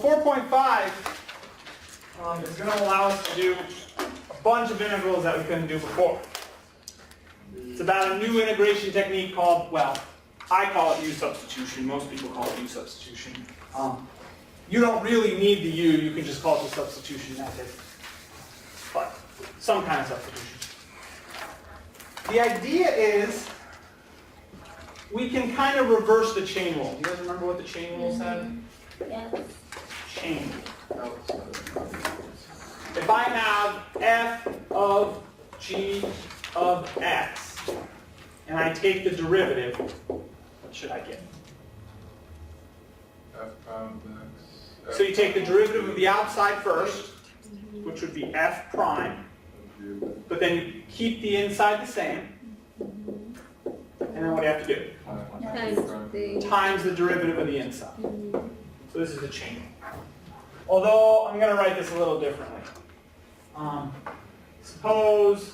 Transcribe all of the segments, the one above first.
4.5 is going to allow us to do a bunch of integrals that we couldn't do before. It's about a new integration technique called, well, I call it U substitution. Most people call it U substitution. You don't really need the U. You can just call it the substitution method. But some kind of substitution. The idea is we can kind of reverse the chain rule. You guys remember what the chain rule said? Yes. Chain. If I have f of g of x, and I take the derivative, what should I get? F prime of x. So you take the derivative of the outside first, which would be f prime, but then you keep the inside the same, and then what do you have to do? Times the derivative of the inside. So this is the chain. Although I'm going to write this a little differently. Suppose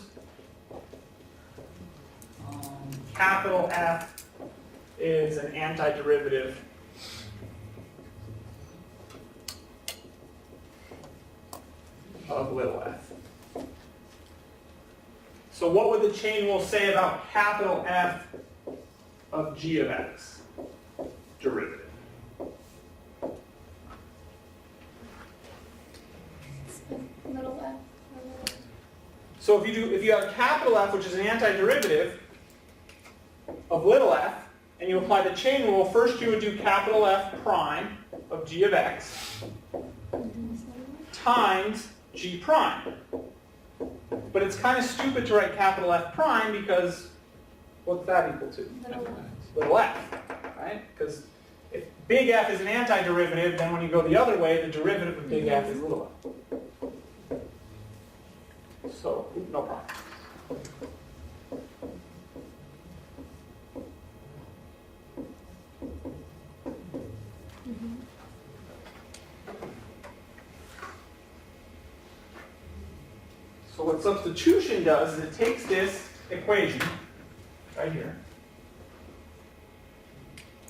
capital F is an antiderivative of little f. So what would the chain rule say about capital F of g of x? Derivative. Little f. So if you have capital F, which is an antiderivative of little f, and you apply the chain rule, first you would do capital F prime of g of x times g prime. But it's kind of stupid to write capital F prime because what's that equal to? Little f, right? Because if big F is an antiderivative, then when you go the other way, the derivative of big F is little f. So, no problem. So what substitution does is it takes this equation right here,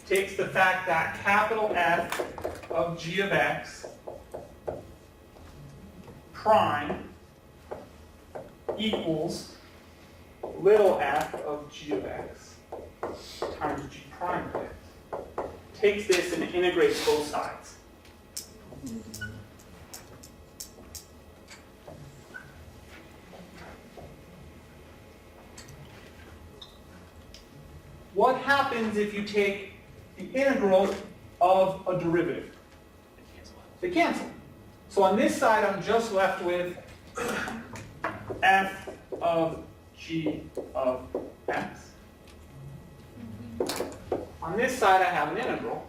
takes the fact that capital F of g of x prime equals little f of g of x times g prime of x. Takes this and integrates both sides. What happens if you take the integral of a derivative? They cancel. So on this side, I'm just left with f of g of x. On this side, I have an integral.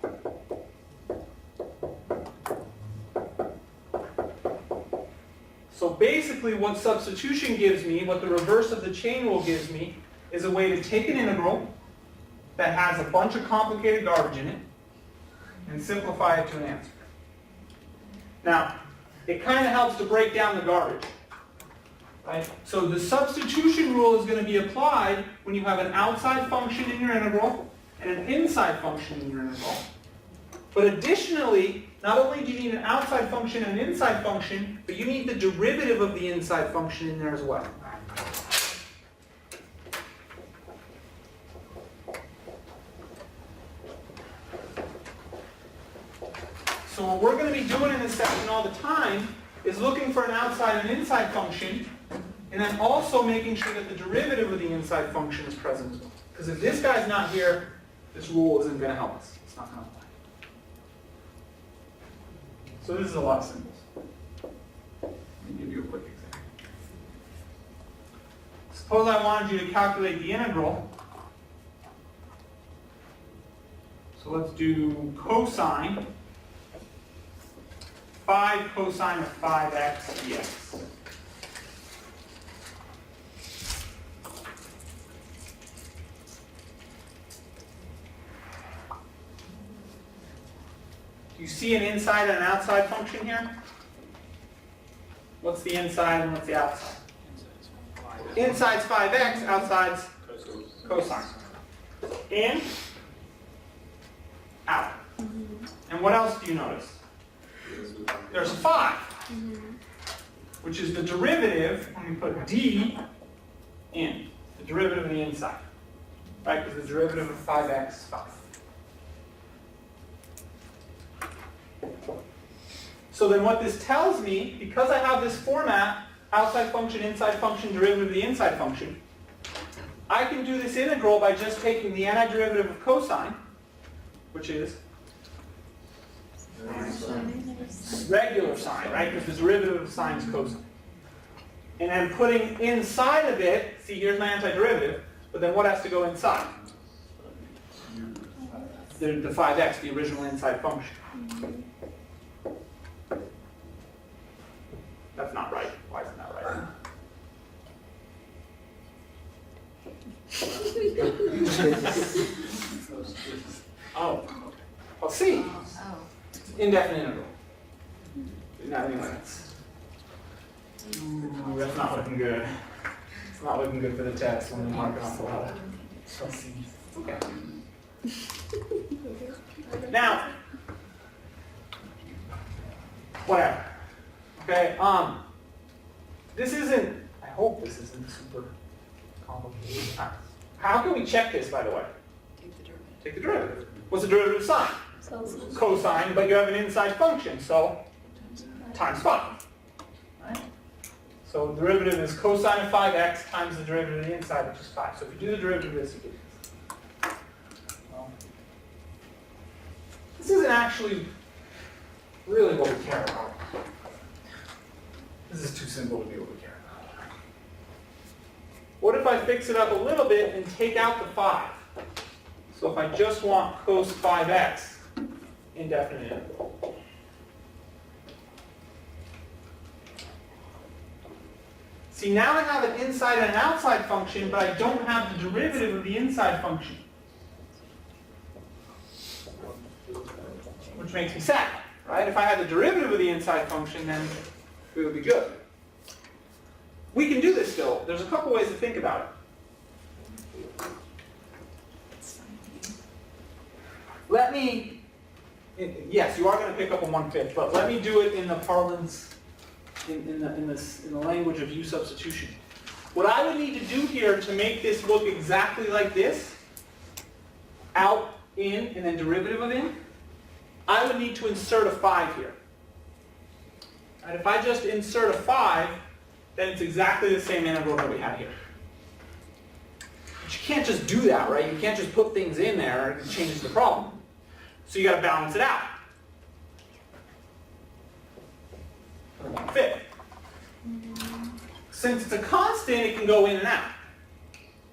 So basically, what substitution gives me, what the reverse of the chain rule gives me, is a way to take an integral that has a bunch of complicated garbage in it and simplify it to an answer. Now, it kind of helps to break down the garbage. Right? So the substitution rule is going to be applied when you have an outside function in your integral and an inside function in your integral. But additionally, not only do you need an outside function and an inside function, but you need the derivative of the inside function in there as well. So what we're going to be doing in this section all the time is looking for an outside and inside function, and then also making sure that the derivative of the inside function is present as well. Because if this guy's not here, this rule isn't going to help us. It's not going to apply. So this is a lot of symbols. Let me give you a quick example. Suppose I wanted you to calculate the integral. So let's do cosine 5 cosine of 5x dx. Do you see an inside and an outside function here? What's the inside and what's the outside? Inside's 5x, outside's cosine. In, out. And what else do you notice? there's a 5, which is the derivative, when we put d in, the derivative of the inside, right? Because the derivative of 5x is 5. So then what this tells me, because I have this format, outside function, inside function, derivative of the inside function, I can do this integral by just taking the antiderivative of cosine, which is regular sine, right? Because the derivative of sine is cosine. And then putting inside of it, see here's my antiderivative, but then what has to go inside? The 5x, the original inside function. That's not right. Why isn't that right? Oh. Well, C. Indefinite integral. Not any limits. Ooh, that's not looking good. It's not looking good for the test when they mark it off the level. So C. Okay. Now, whatever. Okay. This isn't. I hope this isn't super complicated. How can we check this, by the way? Take the derivative. What's the derivative of sine? Cosine, but you have an inside function, so times 5. Right? So the derivative is cosine of 5x times the derivative of the inside, which is 5. So if you do the derivative of this, you get this. Well, this isn't actually really what we care about. This is too simple to be what we care about. What if I fix it up a little bit and take out the 5? So if I just want cos 5x, indefinite interval. See, now I have an inside and an outside function, but I don't have the derivative of the inside function. Which makes me sad, right? If I had the derivative of the inside function, then it would be good. We can do this still. There's a couple ways to think about it. Let me, yes, you are going to pick up a 1/5, but let me do it in the parlance, in the language of U substitution. What I would need to do here to make this look exactly like this, out, in, and then derivative of in, I would need to insert a 5 here. And if I just insert a 5, then it's exactly the same integral that we had here. But you can't just do that, right? You can't just put things in there and it changes the problem. So you got to balance it out. 1/5. Since it's a constant, it can go in and out,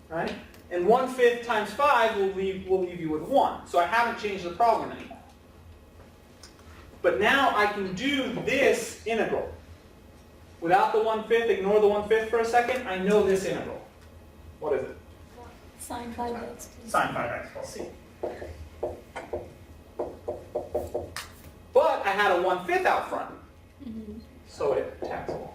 right? And 1/5 times 5 will leave you with 1. So I haven't changed the problem anymore. But now I can do this integral. Without the 1/5, ignore the 1/5 for a second, I know this integral. What is it? Sine 5x. Sine 5x plus c. But I had a 1/5 out front, so it tags along.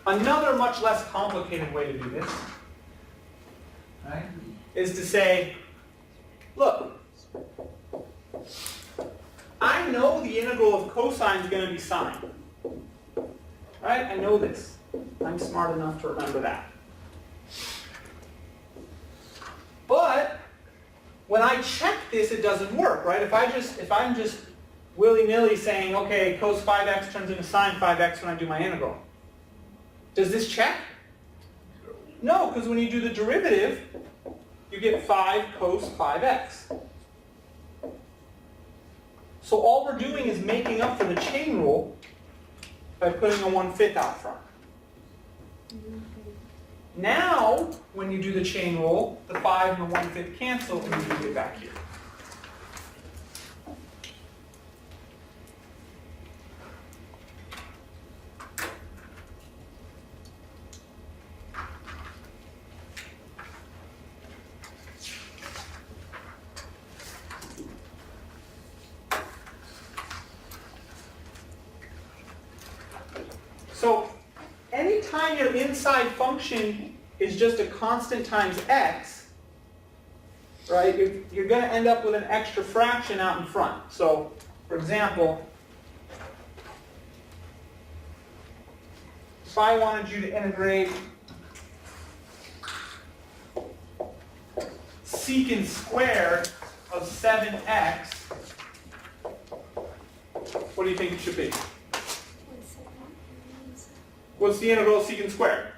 Another much less complicated way to do this, right, is to say, look, I know the integral of cosine is going to be sine. Right? I know this. I'm smart enough to remember that. But when I check this, it doesn't work, right? If I'm just willy-nilly saying, okay, cos 5x turns into sine 5x when I do my integral, does this check? No, because when you do the derivative, you get 5 cos 5x. So all we're doing is making up for the chain rule by putting a 1/5 out front. Now, when you do the chain rule, the 5 and the 1/5 cancel, and you get back here. So anytime your inside function is just a constant times x, right, you're going to end up with an extra fraction out in front. So, for example, if I wanted you to integrate secant squared of 7x, what do you think it should be? What's the integral of secant squared?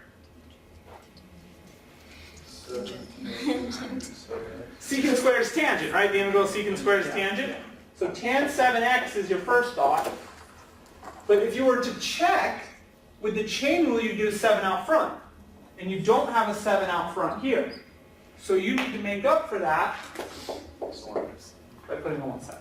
Secant squared is tangent, right? The integral of secant squared is tangent. So tan 7x is your first thought. But if you were to check, with the chain rule you do a 7 out front. And you don't have a 7 out front here. So you need to make up for that by putting a 1 7.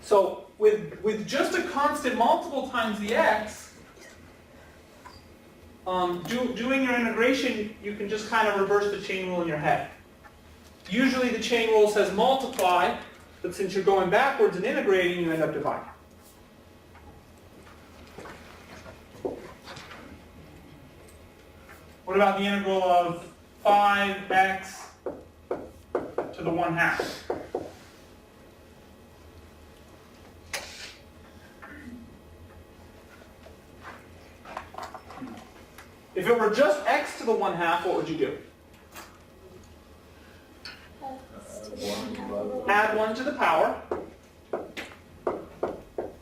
So with just a constant multiple times the x, doing your integration, you can just kind of reverse the chain rule in your head. Usually the chain rule says multiply, but since you're going backwards and integrating, you end up dividing. What about the integral of 5x to the 1/2? If it were just x to the 1/2, what would you do? Add 1 to the power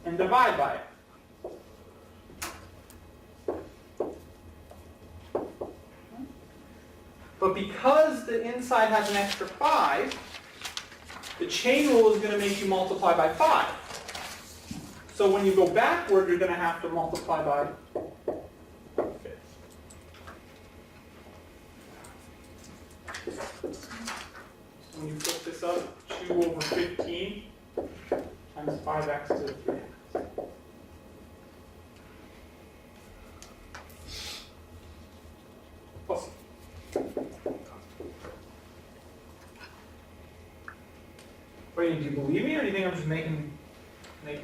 and divide by it. But because the inside has an extra 5, the chain rule is going to make you multiply by 5. So when you go backward, you're going to have to multiply by 5. When you flip this up, 2 over 15 times 5x to the 3x. Awesome. Wait, do you believe me, or do you think I'm just making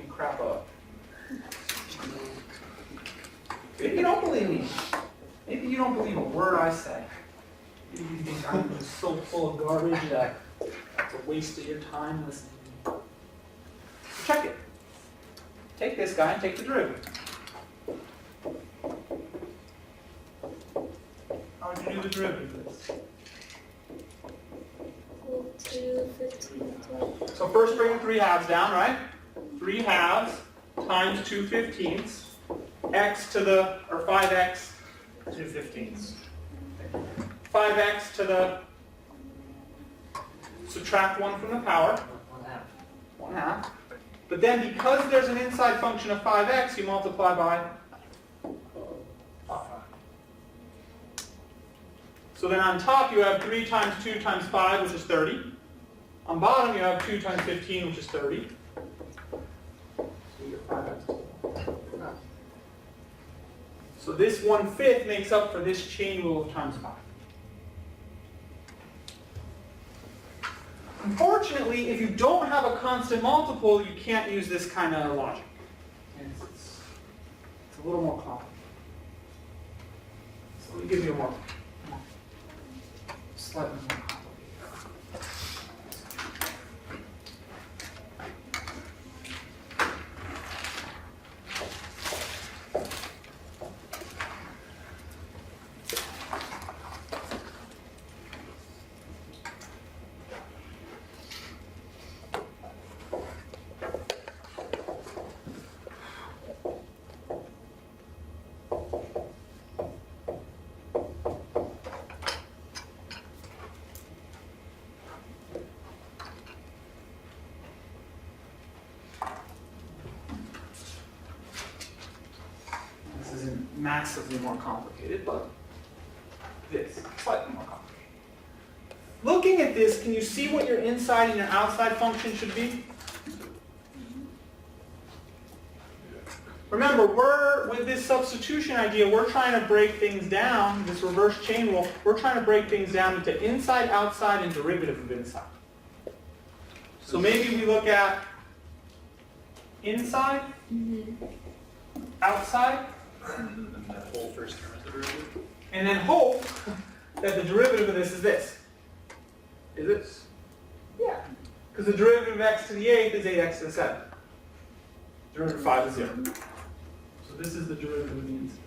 crap up? Maybe you don't believe me. Maybe you don't believe a word I say. Maybe you think I'm just so full of garbage that it's a waste of your time listening to me. Check it. Take this guy and take the derivative. How would you do the derivative of this? So first bring the 3/2 down, right? 3/2 times 2/15, x to the, or 5x, 2/15. 5x to the, subtract 1 from the power, 1/2. But then because there's an inside function of 5x, you multiply by 5. So then on top you have 3 times 2 times 5, which is 30. On bottom you have 2 times 15, which is 30. So you get 5x. So this 1/5 makes up for this chain rule of times 5. Unfortunately, if you don't have a constant multiple, you can't use this kind of logic. It's a little more complicated. So let me give you a more slightly more complicated. Massively more complicated, but this slightly more complicated. Looking at this, can you see what your inside and your outside function should be? Remember, with this substitution idea, we're trying to break things down, this reverse chain rule, we're trying to break things down into inside, outside, and derivative of inside. So maybe we look at inside, outside, And that whole first term is the derivative? and then hope that the derivative of this is this. Is it? Yeah. Because the derivative of x to the 8th is 8x to the 7th. Derivative of 5 is 0. So this is the derivative of the inside.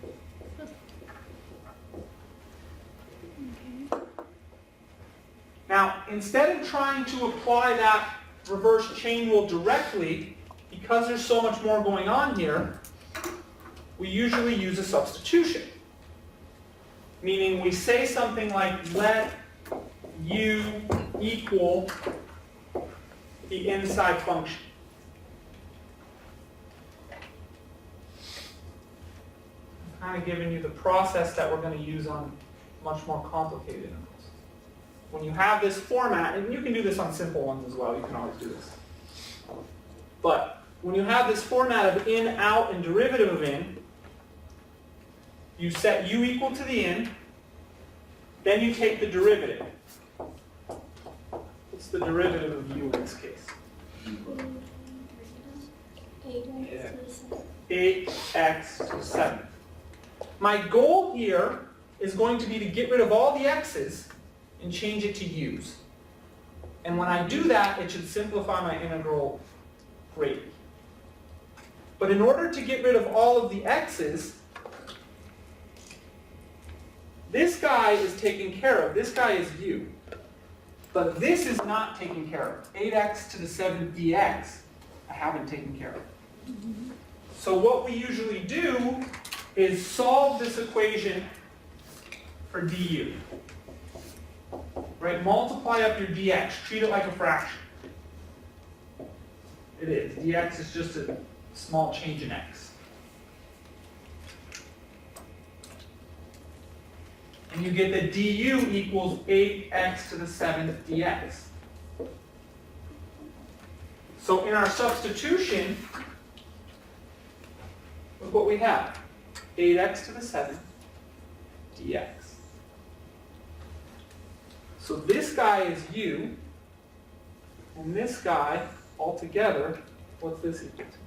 Now, instead of trying to apply that reverse chain rule directly, because there's so much more going on here, we usually use a substitution. Meaning we say something like, let u equal the inside function. I'm kind of giving you the process that we're going to use on much more complicated integrals. When you have this format, and you can do this on simple ones as well, you can always do this. But when you have this format of in, out, and derivative of in, you set u equal to the in, then you take the derivative. What's the derivative of u in this case? 8x to the 7. My goal here is going to be to get rid of all the x's and change it to u's. And when I do that, it should simplify my integral greatly. But in order to get rid of all of the x's, this guy is taken care of. This guy is u. But this is not taken care of. 8x to the 7th dx, I haven't taken care of. So what we usually do is solve this equation for du. Right? Multiply up your dx. Treat it like a fraction. It is. Dx is just a small change in x. And you get that du equals 8x to the 7th dx. So in our substitution, look what we have. 8x to the 7th dx. So this guy is u, and this guy altogether, what's this equal to?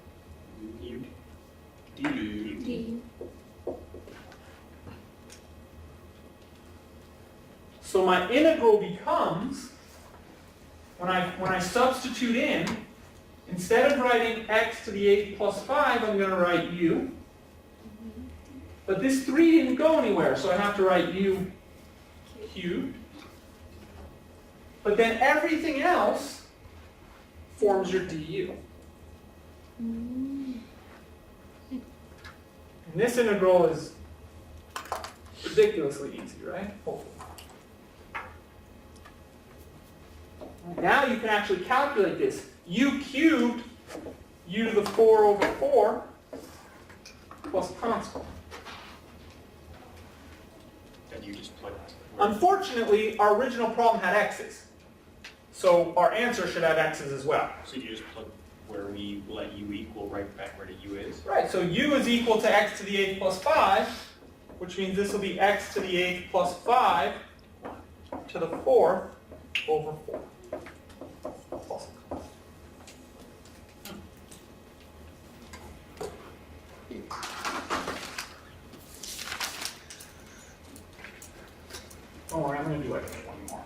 U. D. So my integral becomes, when I substitute in, instead of writing x to the 8th plus 5, I'm going to write u. But this 3 didn't go anywhere, so I have to write u cubed. But then everything else forms your du. And this integral is ridiculously easy, right? Hopefully. Now you can actually calculate this. U cubed, u to the 4 over 4, plus constant. And you just plug. Unfortunately, our original problem had x's. So our answer should have x's as well. So you just plug where we let u equal right back where the u is. Right, so u is equal to x to the 8th plus 5, which means this will be x to the 8th plus 5 to the 4th over 4. Plus don't worry, I'm going to do like one more.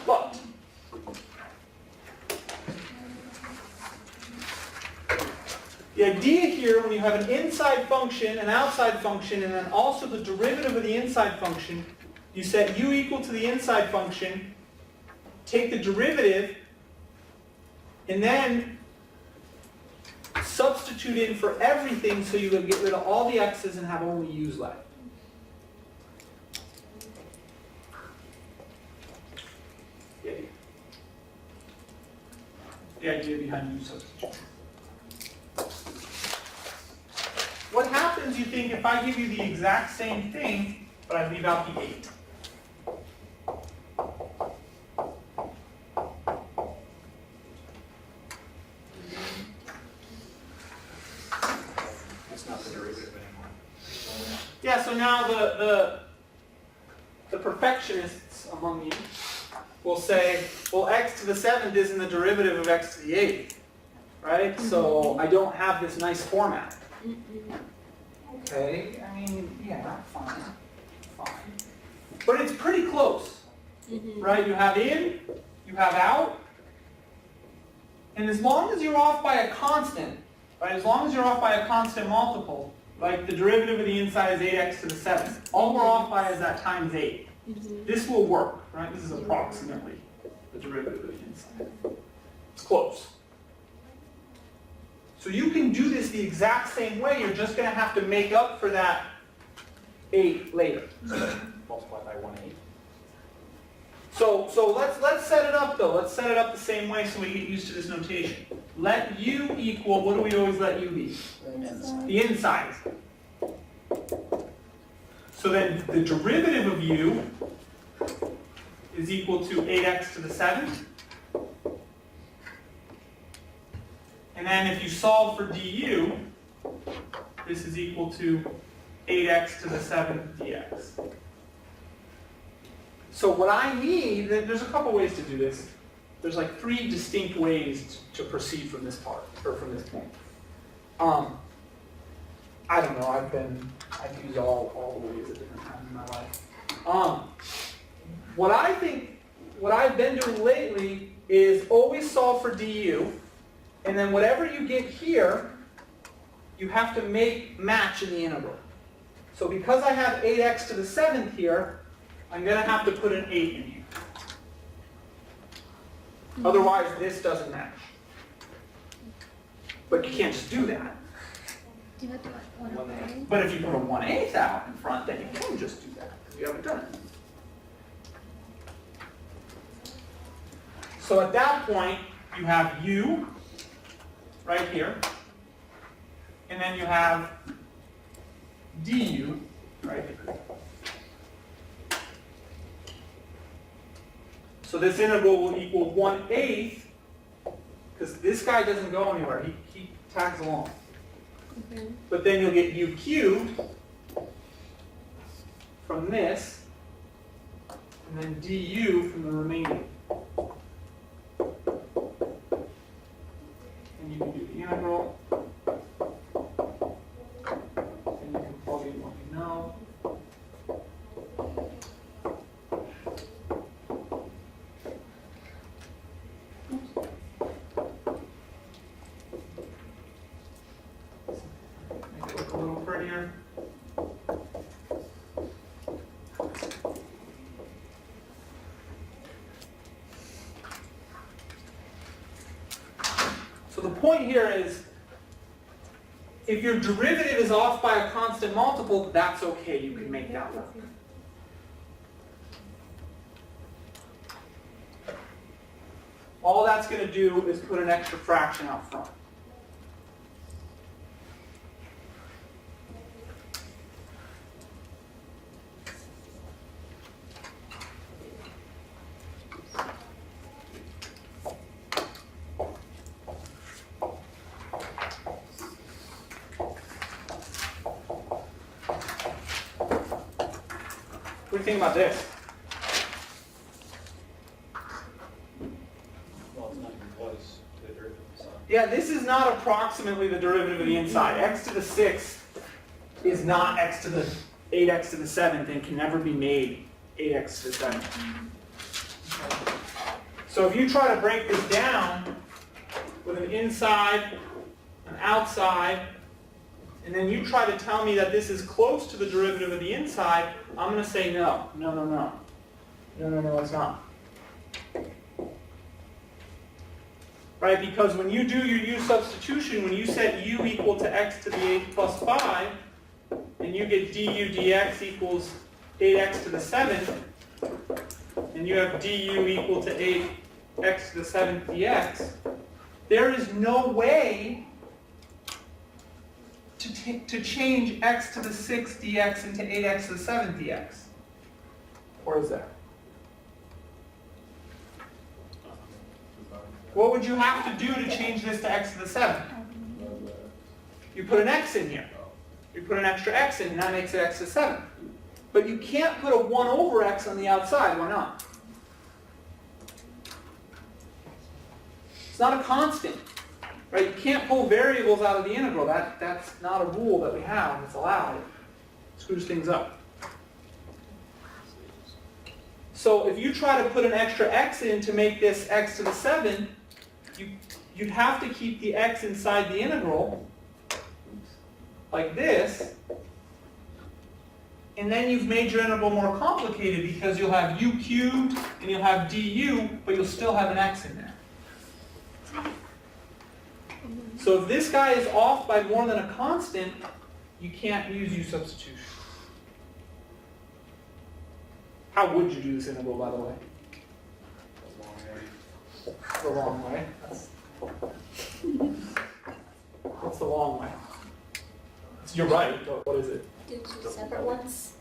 But the idea here, when you have an inside function, an outside function, and then also the derivative of the inside function, you set u equal to the inside function, take the derivative, and then substitute in for everything so you will get rid of all the x's and have only u's left. The idea behind u substitution. What happens, you think, if I give you the exact same thing, but I leave out the 8? It's not the derivative anymore. Yeah, so now the perfectionists among you will say, well, x to the 7th isn't the derivative of x to the 8th, right? So I don't have this nice format. Okay, I mean, yeah, fine. But it's pretty close, right? You have in, you have out. And as long as you're off by a constant, right? As long as you're off by a constant multiple, like the derivative of the inside is 8x to the 7th. All we're off by is that times 8. This will work, right? This is approximately the derivative of the inside. It's close. So you can do this the exact same way. You're just going to have to make up for that 8 later. Multiply by 1/8. So let's set it up though. Let's set it up the same way so we get used to this notation. Let u equal, what do we always let u be? The inside. So then the derivative of u is equal to 8x to the 7th. And then if you solve for du, this is equal to 8x to the 7th dx. So what I need, there's a couple ways to do this. There's like 3 distinct ways to proceed from this part, or from this point. I don't know, I've used all the ways at different times in my life. What I've been doing lately is always solve for du, and then whatever you get here, you have to make match in the integral. So because I have 8x to the 7th here, I'm going to have to put an 8 in here. Otherwise, this doesn't match. But you can't just do that. Do you have to like 1/8? But if you put a 1/8 out in front, then you can just do that, because you haven't done it. So at that point, you have u right here, and then you have du right here. So this integral will equal 1/8, because this guy doesn't go anywhere, he tags along. Okay. But then you'll get u cubed from this, and then du from the remaining. And you can do the integral, and you can plug in what you know. Make it look a little prettier. So the point here is, if your derivative is off by a constant multiple, that's okay, you can make that work. All that's going to do is put an extra fraction out front. What do you think about this? Well, it's not even close to the derivative of the side. Yeah, this is not approximately the derivative of the inside. X to the 6th is not x to the 8x to the 7th and can never be made 8x to the 7th. So if you try to break this down with an inside, an outside, and then you try to tell me that this is close to the derivative of the inside, I'm going to say no. No, no, no. No, no, no, it's not. Right, because when you do your u substitution, when you set u equal to x to the 8th plus 5, and you get du dx equals 8x to the 7th, and you have du equal to 8x to the 7th dx, there is no way to change x to the 6th dx into 8x to the 7th dx. Or is there? What would you have to do to change this to x to the 7th? You put an x in here. You put an extra x in, and that makes it x to the 7th. But you can't put a 1 over x on the outside. Why not? It's not a constant. Right? You can't pull variables out of the integral. That's not a rule that we have. It's allowed. It screws things up. So if you try to put an extra x in to make this x to the 7, you'd have to keep the x inside the integral, like this, and then you've made your integral more complicated because you'll have u cubed and you'll have du, but you'll still have an x in there. So if this guy is off by more than a constant, you can't use u substitution. How would you do this integral, by the way? The long way. What's the long way? You're right, but what is it? Do two separate ones.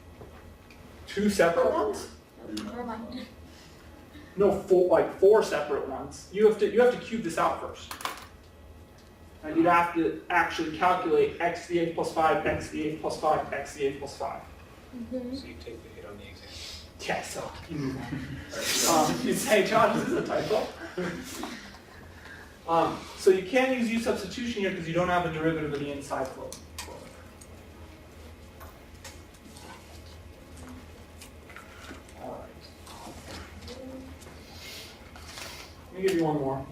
Two separate ones? Never mind. No, four separate ones. You have to cube this out first. And you'd have to actually calculate x to the 8th plus 5, x to the 8th plus 5, x to the 8th plus 5. Mm-hmm. So you take the hit on the exam. Yeah, so you move on. You'd say, John, this is a typo. So you can't use u substitution here because you don't have a derivative of the inside flow. All right. Let me give you one more.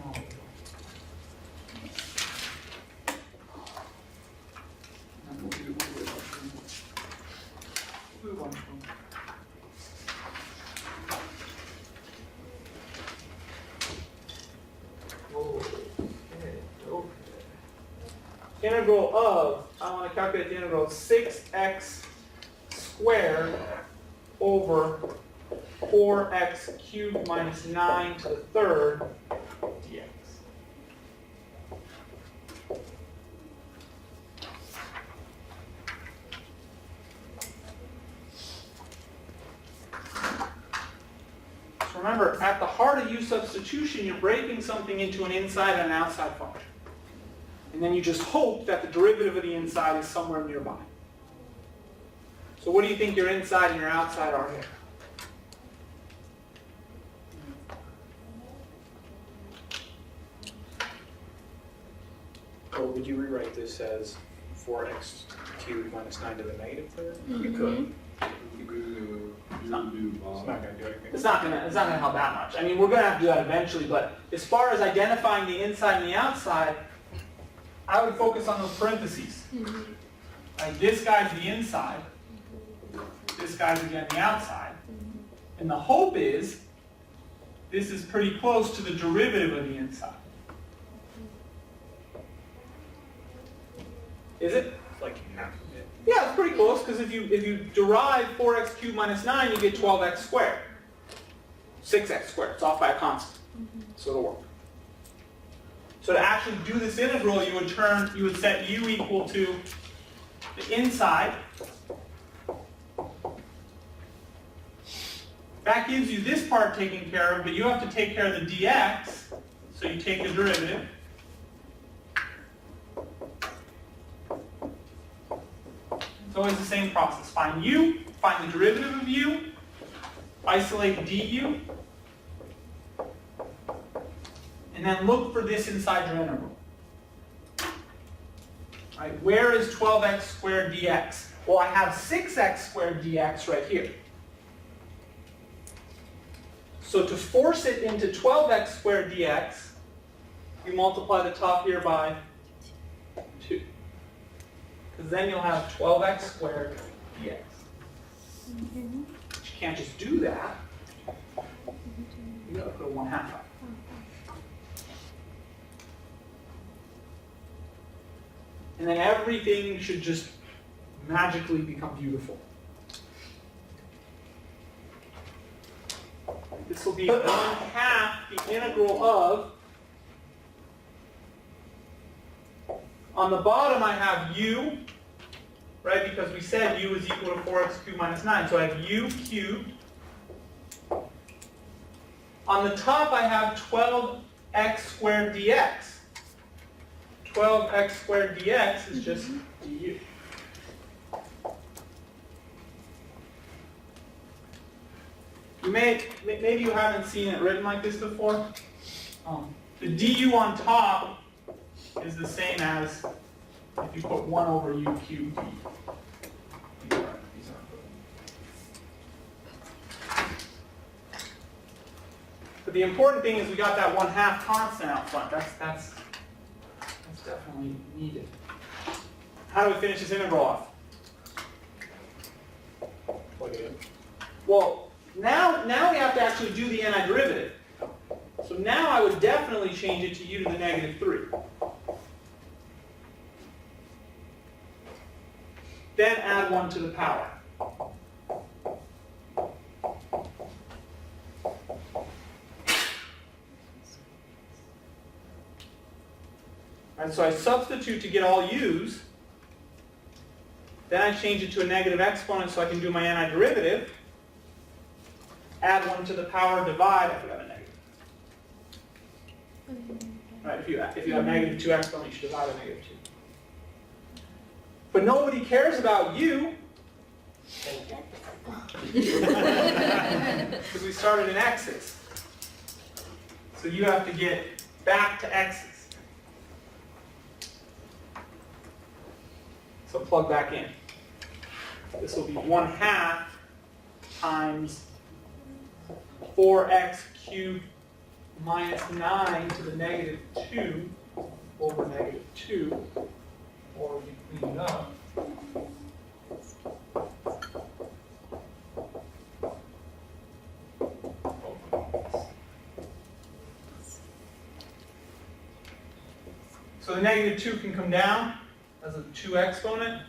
Integral of, I want to calculate the integral of 6x squared over 4x cubed minus 9 to the third dx. So remember, at the heart of u substitution, you're breaking something into an inside and an outside function. And then you just hope that the derivative of the inside is somewhere nearby. So what do you think your inside and your outside are here? Or would you rewrite this as 4x cubed minus 9 to the negative third? You could. It's not going to do anything. It's not gonna help that much. I mean, we're gonna have to do that eventually, but as far as identifying the inside and the outside, I would focus on those parentheses. Like this guy's the inside, this guy's again the outside. And the hope is, this is pretty close to the derivative of the inside. Is it? Like half of it. Yeah, it's pretty close, because if you derive 4x cubed minus 9, you get 12x squared. 6x squared, it's off by a constant. So it'll work. So to actually do this integral, you would set u equal to the inside. That gives you this part taken care of, but you have to take care of the dx, so you take the derivative. It's always the same process. Find u, find the derivative of u, isolate du, and then look for this inside your integral. Right, where is 12x squared dx? Well, I have 6x squared dx right here. So to force it into 12x squared dx, you multiply the top here by 2. Because then you'll have 12x squared dx. But you can't just do that. You gotta put a 1/2 up. And then everything should just magically become beautiful. This will be 1/2 the integral of, on the bottom I have u, right, because we said u is equal to 4x cubed minus 9, so I have u cubed. On the top I have 12x squared dx. 12x squared dx is just du. Maybe you haven't seen it written like this before. The du on top is the same as if you put 1 over u cubed d. But the important thing is we got that 1/2 constant out front. That's definitely needed. How do we finish this integral off? Plug it in. Well, now we have to actually do the antiderivative. So now I would definitely change it to u to the -3. Then add 1 to the power. And so I substitute to get all u's. Then I change it to a negative exponent so I can do my antiderivative. Add 1 to the power, divide, I forgot a negative. Right, if you have -2 exponent, you should divide a -2. But nobody cares about u. Because we started in x's. So you have to get back to x's. So plug back in. This will be 1/2 times 4x cubed minus 9 to the -2 over -2, or we clean it up. So the -2 can come down as a 2 exponent,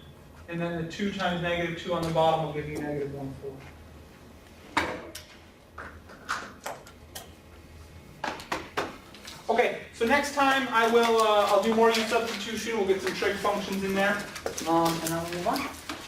and then the 2 times -2 on the bottom will give you -1/4. Okay, so next time I'll do more use substitution. We'll get some trig functions in there, and I'll move on.